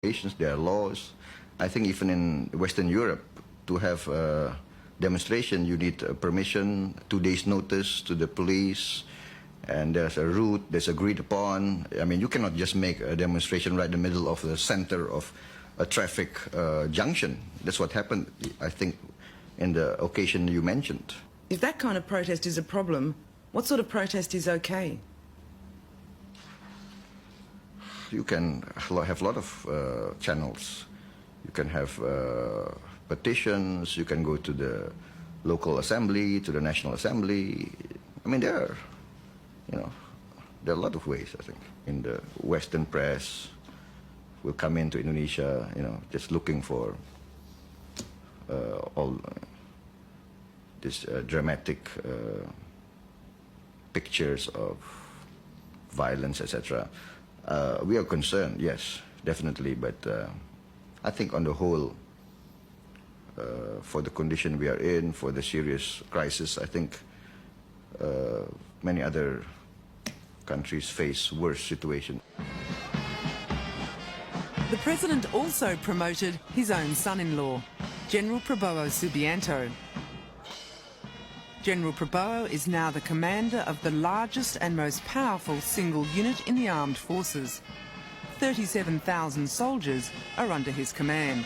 regulations, there are laws. I think even in Western Europe, to have a demonstration, you need permission, 2 days notice to the police, and there's a route that's agreed upon. I mean, you cannot just make a demonstration right in the middle of the center of a traffic junction. That's what happened, I think, in the occasion you mentioned. If that kind of protest is a problem, what sort of protest is okay? You can have a lot of channels. You can have petitions, you can go to the local assembly, to the National Assembly. I mean, there are a lot of ways, I think. In the Western press will come into Indonesia, just looking for all these dramatic pictures of violence, etc. We are concerned, yes, definitely, but I think on the whole, for the condition we are in, for the serious crisis, I think many other countries face worse situations. The President also promoted his own son-in-law, General Prabowo Subianto. General Prabowo is now the commander of the largest and most powerful single unit in the armed forces. 37,000 soldiers are under his command.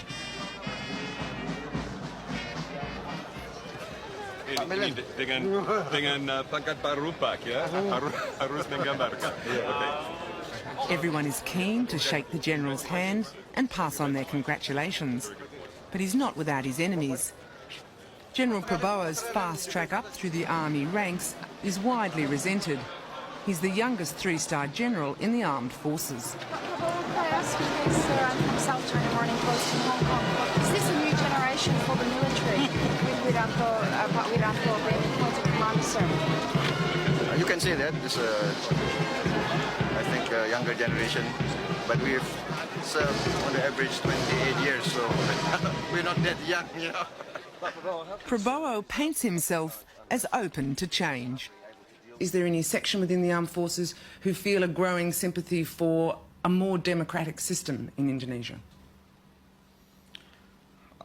Dengan pangkat baru Pak, ya, harus menggambarkan. Everyone is keen to shake the General's hand and pass on their congratulations. But he's not without his enemies. General Prabowo's fast track up through the army ranks is widely resented. He's the youngest 3-star general in the armed forces. Can I ask you this, sir? I'm from South China Morning Post in Hong Kong. Is this a new generation for the military with Wiranto being appointed commander, sir? You can say that. It's I think a younger generation, but we've served on the average 28 years, so we're not that young, Prabowo paints himself as open to change. Is there any section within the armed forces who feel a growing sympathy for a more democratic system in Indonesia?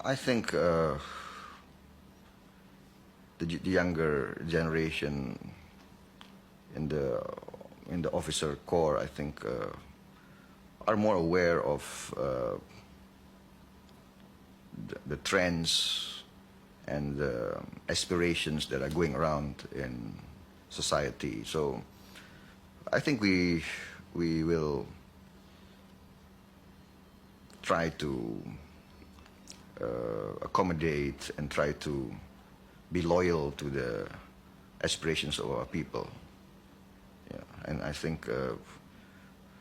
I think the younger generation in the officer corps, I think, are more aware of the trends and the aspirations that are going around in society. So I think we will try to accommodate and try to be loyal to the aspirations of our people. Yeah, and I think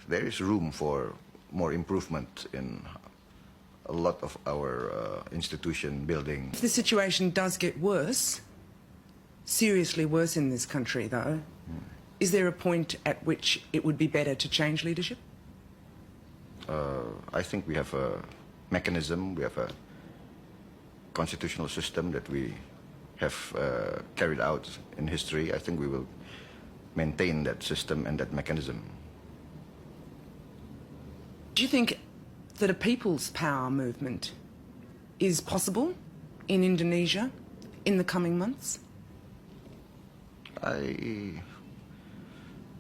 there is room for more improvement in a lot of our institution building. If the situation does get worse, seriously worse in this country though, is there a point at which it would be better to change leadership? I think we have a mechanism, we have a constitutional system that we have carried out in history. I think we will maintain that system and that mechanism. Do you think that a people's power movement is possible in Indonesia in the coming months?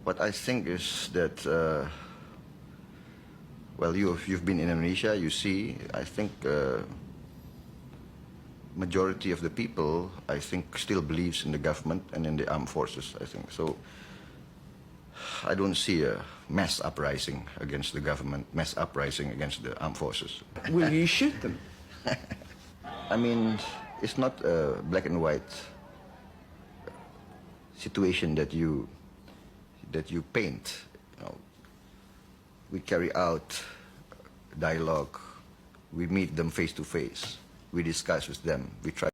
What I think is that, well, you've been in Indonesia, you see, I think majority of the people, I think, still believes in the government and in the armed forces, I think. So I don't see a mass uprising against the government, mass uprising against the armed forces. Will you shoot them? I mean, it's not a black and white situation that you paint. We carry out dialogue. We meet them face to face. We discuss with them. We try